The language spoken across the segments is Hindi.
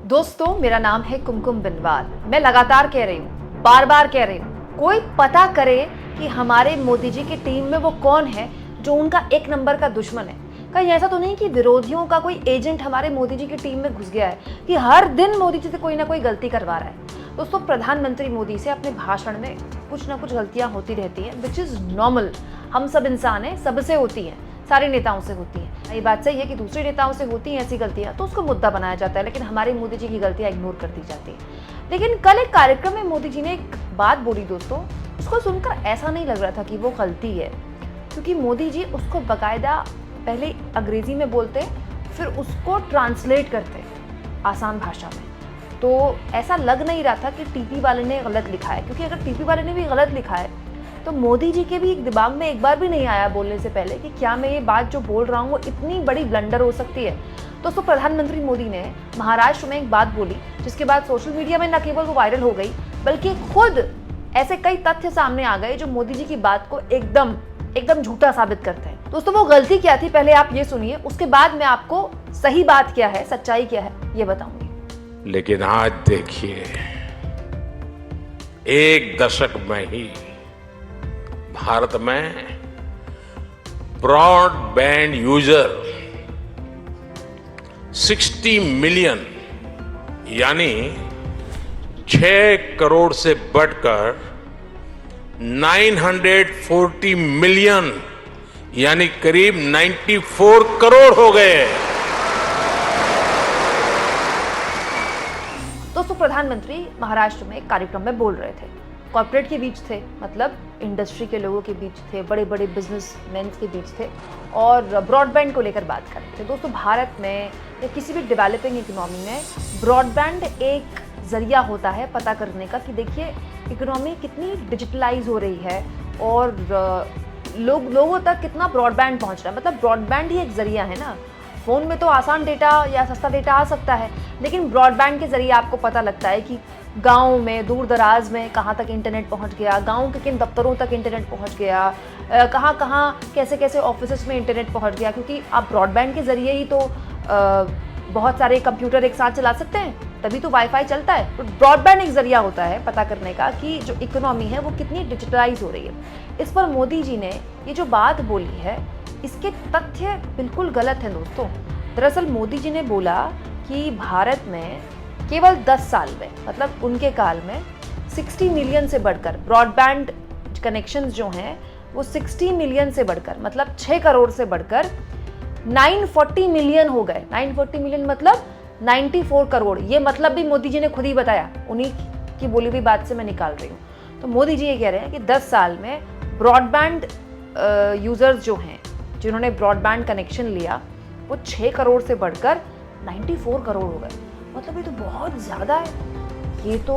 दोस्तों, मेरा नाम है कुमकुम बिनवाल। मैं लगातार कह रही हूँ, बार बार कह रही हूँ, कोई पता करे कि हमारे मोदी जी की टीम में वो कौन है जो उनका एक नंबर का दुश्मन है। कहीं ऐसा तो नहीं कि विरोधियों का कोई एजेंट हमारे मोदी जी की टीम में घुस गया है कि हर दिन मोदी जी से कोई ना कोई गलती करवा रहा है। दोस्तों, प्रधानमंत्री मोदी से अपने भाषण में कुछ ना कुछ गलतियां होती रहती हैं, विच इज़ नॉर्मल। हम सब इंसान हैं, सबसे होती हैं, सारे नेताओं से होती हैं। ये बात सही है कि दूसरे नेताओं से होती हैं ऐसी गलतियां, तो उसको मुद्दा बनाया जाता है, लेकिन हमारे मोदी जी की गलतियां इग्नोर कर दी जाती हैं। लेकिन कल एक कार्यक्रम में मोदी जी ने एक बात बोली दोस्तों, उसको सुनकर ऐसा नहीं लग रहा था कि वो गलती है, क्योंकि मोदी जी उसको बाकायदा पहले अंग्रेजी में बोलते, फिर उसको ट्रांसलेट करते आसान भाषा में। तो ऐसा लग नहीं रहा था कि टीपी वाले ने गलत लिखा है, क्योंकि अगर टीपी वाले ने भी गलत लिखा है तो मोदी जी के भी दिमाग में एक बार भी नहीं आया बोलने से पहले कि क्या मैं ये बात जो बोल रहा हूँ वो इतनी बड़ी ब्लंडर हो सकती है। दोस्तों, प्रधानमंत्री मोदी ने महाराष्ट्र में एक बात बोली, जिसके बाद सोशल मीडिया में न केवल वो वायरल हो गई, बल्कि खुद ऐसे कई तथ्य सामने आ गए जो मोदी जी की बात को एकदम झूठा साबित करते हैं। दोस्तों, वो गलती क्या थी पहले आप ये सुनिए, उसके बाद मैं आपको सही बात क्या है, सच्चाई क्या है, ये बताऊंगी। लेकिन आज देखिए, एक दशक में ही भारत में ब्रॉडबैंड यूजर 60 मिलियन यानी 6 करोड़ से बढ़कर 940 मिलियन यानी करीब 94 करोड़ हो गए। दोस्तों, प्रधानमंत्री महाराष्ट्र में एक कार्यक्रम में बोल रहे थे, कॉर्पोरेट के बीच थे, मतलब इंडस्ट्री के लोगों के बीच थे, बड़े बड़े बिजनेसमैन के बीच थे, और ब्रॉडबैंड को लेकर बात कर रहे थे। दोस्तों, भारत में या किसी भी डेवलपिंग इकोनॉमी में ब्रॉडबैंड एक जरिया होता है पता करने का कि देखिए इकोनॉमी कितनी डिजिटलाइज हो रही है और लोगों तक कितना ब्रॉडबैंड पहुंच रहा है। मतलब ब्रॉडबैंड ही एक जरिया है ना। फ़ोन में तो आसान डेटा या सस्ता डेटा आ सकता है, लेकिन ब्रॉडबैंड के ज़रिए आपको पता लगता है कि गाँव में, दूर दराज में कहाँ तक इंटरनेट पहुँच गया, गाँव के किन दफ्तरों तक इंटरनेट पहुँच गया, कहाँ कहाँ कैसे कैसे ऑफिस में इंटरनेट पहुँच गया, क्योंकि आप ब्रॉडबैंड के ज़रिए ही तो बहुत सारे कंप्यूटर एक साथ चला सकते हैं, तभी तो वाईफाई चलता है। तो ब्रॉडबैंड एक ज़रिया होता है पता करने का कि जो इकोनॉमी है वो कितनी डिजिटलाइज हो रही है। इस पर मोदी जी ने ये जो बात बोली है, इसके तथ्य बिल्कुल गलत हैं दोस्तों। दरअसल मोदी जी ने बोला कि भारत में केवल 10 साल में, मतलब उनके काल में 60 मिलियन से बढ़कर ब्रॉडबैंड कनेक्शंस जो हैं वो 60 मिलियन से बढ़कर, मतलब 6 करोड़ से बढ़कर 940 मिलियन हो गए। 940 मिलियन मतलब 94 करोड़। ये मतलब भी मोदी जी ने खुद ही बताया, उन्हीं की बोली हुई बात से मैं निकाल रही हूँ। तो मोदी जी ये कह रहे हैं कि 10 साल में ब्रॉडबैंड यूजर्स जो हैं, जिन्होंने ब्रॉडबैंड कनेक्शन लिया, वो 6 करोड़ से बढ़कर 94 करोड़ हो गए। मतलब ये तो बहुत ज़्यादा है। ये तो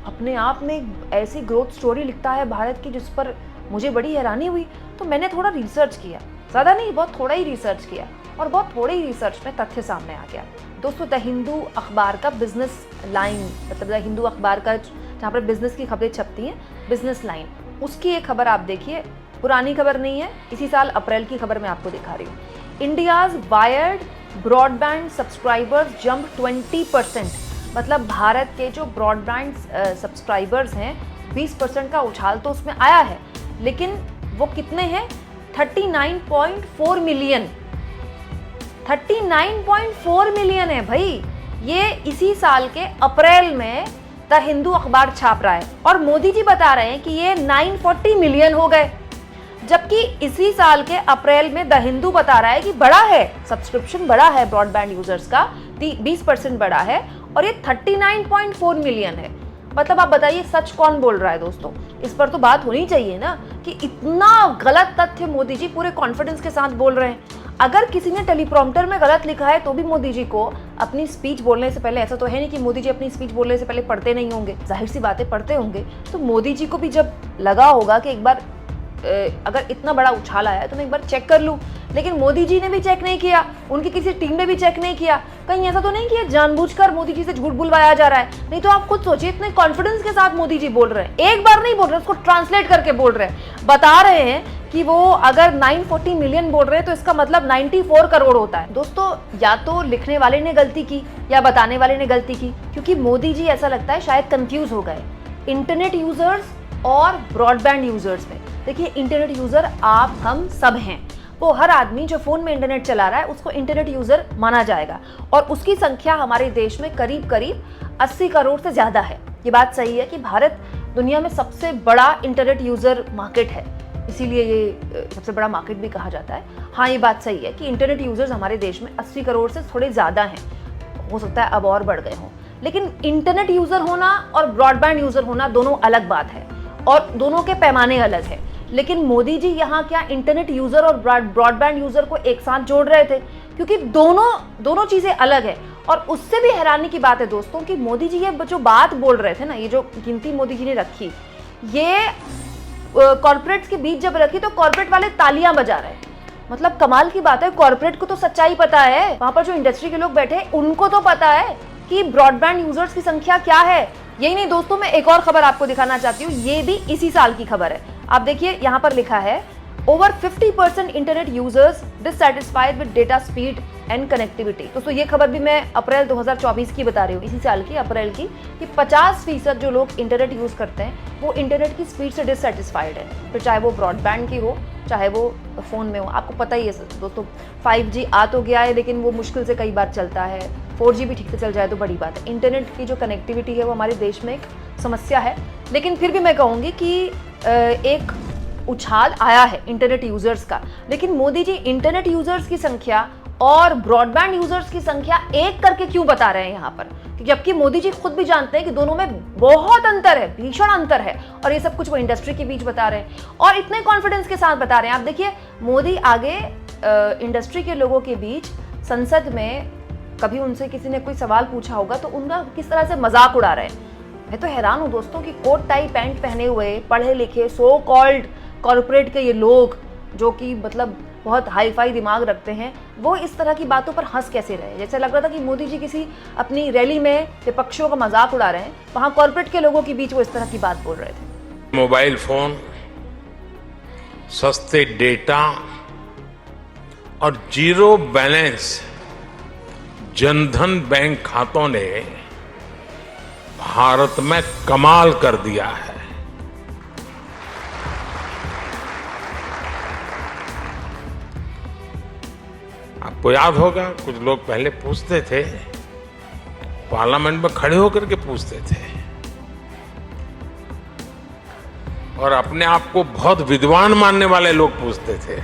अपने आप में ऐसी ग्रोथ स्टोरी लिखता है भारत की जिस पर मुझे बड़ी हैरानी हुई। तो मैंने थोड़ा रिसर्च किया, ज़्यादा नहीं, बहुत थोड़ा ही रिसर्च किया, और बहुत थोड़े ही रिसर्च में तथ्य सामने आ गया। दोस्तों, द हिंदू अखबार का बिजनेस लाइन, मतलब द हिंदू अखबार का जहाँ पर बिजनेस की खबरें छपती हैं, बिजनेस लाइन, उसकी एक खबर आप देखिए। पुरानी खबर नहीं है, इसी साल अप्रैल की खबर मैं आपको दिखा रही हूँ। India's wired broadband subscribers jump 20%। मतलब भारत के जो ब्रॉडबैंड सब्सक्राइबर्स हैं, 20% का उछाल तो उसमें आया है, लेकिन वो कितने हैं? 39.4 मिलियन। 39.4 मिलियन है भाई। ये इसी साल के अप्रैल में द हिंदू अखबार छाप रहा है, और मोदी जी बता रहे हैं कि ये 940 मिलियन हो गए, जबकि इसी साल के अप्रैल में द हिंदू बता रहा है कि बड़ा है, सब्सक्रिप्शन बड़ा है ब्रॉडबैंड यूजर्स का, 20% बड़ा है, और ये 39.4 मिलियन है। मतलब आप बताइए सच कौन बोल रहा है दोस्तों? इस पर तो बात होनी चाहिए ना कि इतना गलत तथ्य मोदी जी पूरे कॉन्फिडेंस के साथ बोल रहे हैं। अगर किसी ने टेलीप्रॉम्प्टर में गलत लिखा है तो भी मोदी जी को अपनी स्पीच बोलने से पहले, ऐसा तो है नहीं कि मोदी जी अपनी स्पीच बोलने से पहले पढ़ते नहीं होंगे, जाहिर सी बातें पढ़ते होंगे। तो मोदी जी को भी जब लगा होगा कि एक बार अगर इतना बड़ा उछाल आया है तो मैं एक बार चेक कर लूं, लेकिन मोदी जी ने भी चेक नहीं किया, उनकी किसी टीम ने भी चेक नहीं किया। कहीं ऐसा तो नहीं कि जानबूझकर मोदी जी से झूठ बुलवाया जा रहा है? नहीं तो आप खुद सोचिए, इतने कॉन्फिडेंस के साथ मोदी जी बोल रहे हैं, एक बार नहीं बोल रहे, उसको ट्रांसलेट करके बोल रहे हैं, बता रहे हैं कि वो अगर 940 मिलियन बोल रहे हैं तो इसका मतलब 94 करोड़ होता है। दोस्तों, या तो लिखने वाले ने गलती की या बताने वाले ने गलती की, क्योंकि मोदी जी ऐसा लगता है शायद कंफ्यूज हो गए इंटरनेट यूजर्स और ब्रॉडबैंड यूजर्स में। देखिए, इंटरनेट यूजर आप हम सब हैं, वो हर आदमी जो फोन में इंटरनेट चला रहा है उसको इंटरनेट यूजर माना जाएगा, और उसकी संख्या हमारे देश में करीब करीब 80 करोड़ से ज्यादा है। ये बात सही है कि भारत दुनिया में सबसे बड़ा इंटरनेट यूजर मार्केट है, इसीलिए ये सबसे बड़ा मार्केट भी कहा जाता है। हाँ, ये बात सही है कि इंटरनेट यूजर्स हमारे देश में 80 करोड़ से थोड़े ज़्यादा हैं, हो सकता है अब और बढ़ गए हों, लेकिन इंटरनेट यूज़र होना और ब्रॉडबैंड यूज़र होना दोनों अलग बात है और दोनों के पैमाने अलग है। लेकिन मोदी जी यहाँ क्या इंटरनेट यूज़र और ब्रॉडबैंड यूज़र को एक साथ जोड़ रहे थे, क्योंकि दोनों चीज़ें अलग है। और उससे भी हैरानी की बात है दोस्तों कि मोदी जी ये जो बात बोल रहे थे ना, ये जो गिनती मोदी जी ने रखी, ये कॉर्पोरेट्स के बीच जब रखी तो कॉर्पोरेट वाले तालियां बजा रहे हैं। मतलब कमाल की बात है, कॉर्पोरेट को तो सच्चाई पता है, वहां पर जो इंडस्ट्री के लोग बैठे उनको तो पता है कि ब्रॉडबैंड यूजर्स की संख्या क्या है। यही नहीं दोस्तों, मैं एक और खबर आपको दिखाना चाहती हूँ, ये भी इसी साल की खबर है। आप देखिए, यहाँ पर लिखा है over 50% internet users dissatisfied with data speed and connectivity. दोस्तों, ये खबर भी मैं अप्रैल 2024 की बता रही हूँ, इसी साल की अप्रैल की, कि 50% जो लोग इंटरनेट यूज करते हैं वो इंटरनेट की स्पीड से डिससैटिस्फाइड है, फिर चाहे वो ब्रॉडबैंड की हो चाहे वो फ़ोन में हो। आपको पता ही है दोस्तों, 5G आ तो गया है लेकिन वो मुश्किल से कई बार चलता है, 4G भी ठीक से चल जाए तो बड़ी बात है। इंटरनेट की जो कनेक्टिविटी है वो हमारे देश में एक समस्या है, लेकिन फिर भी मैं कहूँगी कि एक उछाल आया है इंटरनेट यूजर्स का। लेकिन मोदी जी इंटरनेट यूजर्स की संख्या और ब्रॉडबैंड यूजर्स की संख्या एक करके क्यों बता रहे हैं यहाँ पर, जबकि मोदी जी खुद भी जानते हैं कि दोनों में बहुत अंतर है, भीषण अंतर है, और ये सब कुछ वो इंडस्ट्री के बीच बता रहे हैं और इतने कॉन्फिडेंस के साथ बता रहे हैं। आप देखिए, मोदी आगे इंडस्ट्री के लोगों के बीच संसद में कभी उनसे किसी ने कोई सवाल पूछा होगा तो उनका किस तरह से मजाक उड़ा रहे हैं। मैं तो हैरान हूँ दोस्तों कि कोट टाई पैंट पहने हुए पढ़े लिखे सो कॉल्ड कॉर्पोरेट के ये लोग, जो कि मतलब बहुत हाई फाई दिमाग रखते हैं, वो इस तरह की बातों पर हंस कैसे रहे। जैसे लग रहा था कि मोदी जी किसी अपनी रैली में विपक्षियों का मजाक उड़ा रहे हैं, वहाँ कॉर्पोरेट के लोगों के बीच वो इस तरह की बात बोल रहे थे। मोबाइल फोन, सस्ते डेटा और जीरो बैलेंस जनधन बैंक खातों ने भारत में कमाल कर दिया है। आपको याद होगा, कुछ लोग पहले पूछते थे, पार्लियामेंट में खड़े होकर के पूछते थे और अपने आप को बहुत विद्वान मानने वाले लोग पूछते थे।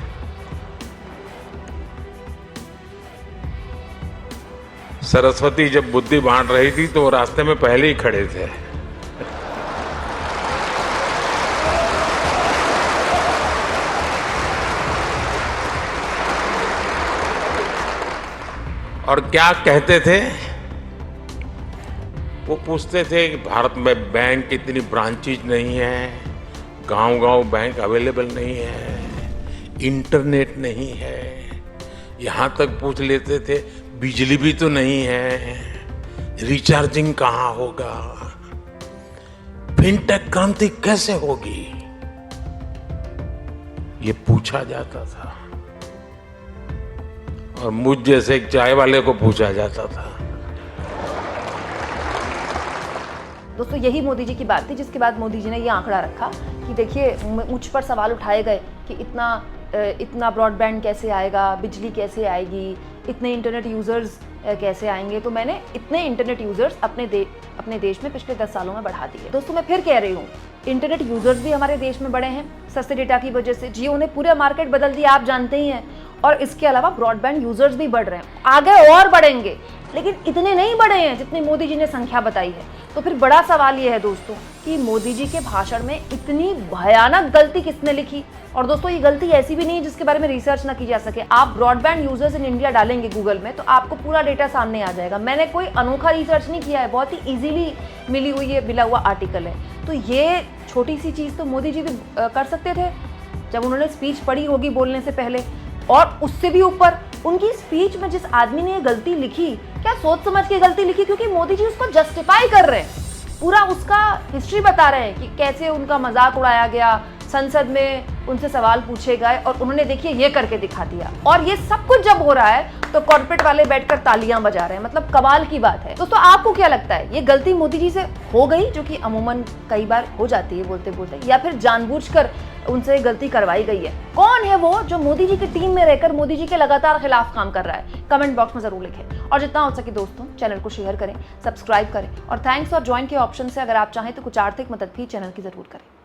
सरस्वती जब बुद्धि बांट रही थी तो वो रास्ते में पहले ही खड़े थे। और क्या कहते थे, वो पूछते थे कि भारत में बैंक इतनी ब्रांचेज नहीं है, गांव-गांव बैंक अवेलेबल नहीं है, इंटरनेट नहीं है, यहाँ तक पूछ लेते थे बिजली भी तो नहीं है, रिचार्जिंग कहाँ होगा, फिनटेक क्रांति कैसे होगी, ये पूछा जाता था। और मुझ जैसे एक चाय वाले को पूछा जाता था। दोस्तों, यही मोदी जी की बात थी, जिसके बाद मोदी जी ने ये आंकड़ा रखा कि देखिए, मुझ पर सवाल उठाए गए कि इतना ब्रॉडबैंड कैसे आएगा, बिजली कैसे आएगी, इतने इंटरनेट यूजर्स कैसे आएंगे। तो मैंने इतने इंटरनेट यूजर्स अपने देश में पिछले 10 सालों में बढ़ा दिए। दोस्तों, मैं फिर कह रही हूँ, इंटरनेट यूजर्स भी हमारे देश में बढ़े हैं सस्ते डेटा की वजह से। जियो ने पूरा मार्केट बदल दिया, आप जानते ही हैं। और इसके अलावा ब्रॉडबैंड यूजर्स भी बढ़ रहे हैं, आगे और बढ़ेंगे, लेकिन इतने नहीं बढ़े हैं जितनी मोदी जी ने संख्या बताई है। तो फिर बड़ा सवाल ये है दोस्तों कि मोदी जी के भाषण में इतनी भयानक गलती किसने लिखी। और दोस्तों, ये गलती ऐसी भी नहीं है जिसके बारे में रिसर्च ना की जा सके। आप ब्रॉडबैंड यूजर्स इन इंडिया डालेंगे गूगल में तो आपको पूरा डेटा सामने आ जाएगा। मैंने कोई अनोखा रिसर्च नहीं किया है, बहुत ही इजीली मिला हुआ आर्टिकल है। तो ये छोटी सी चीज़ तो मोदी जी भी कर सकते थे जब उन्होंने स्पीच पढ़ी होगी बोलने से पहले। और उससे भी ऊपर उनकी स्पीच में जिस आदमी ने ये गलती लिखी, क्या सोच समझ के गलती लिखी, क्योंकि मोदी जी उसको जस्टिफाई कर रहे हैं, पूरा उसका हिस्ट्री बता रहे हैं कि कैसे उनका मजाक उड़ाया गया, संसद में उनसे सवाल पूछे गए और उन्होंने देखिए ये करके दिखा दिया। और ये सब कुछ जब हो रहा है तो कॉर्पोरेट वाले बैठकर तालियां बजा रहे हैं। मतलब कमाल की बात है। दोस्तों आपको क्या लगता है, ये गलती मोदी जी से हो गई, जो कि अमूमन कई बार हो जाती है बोलते बोलते, या फिर जानबूझकर उनसे गलती करवाई गई है? कौन है वो जो मोदी जी की टीम में रहकर मोदी जी के लगातार खिलाफ काम कर रहा है? कमेंट बॉक्स में जरूर लिखें और जितना हो सके दोस्तों चैनल को शेयर करें, सब्सक्राइब करें और थैंक्स और ज्वाइन के ऑप्शन से अगर आप चाहें तो कुछ आर्थिक मदद भी चैनल की जरूर करें।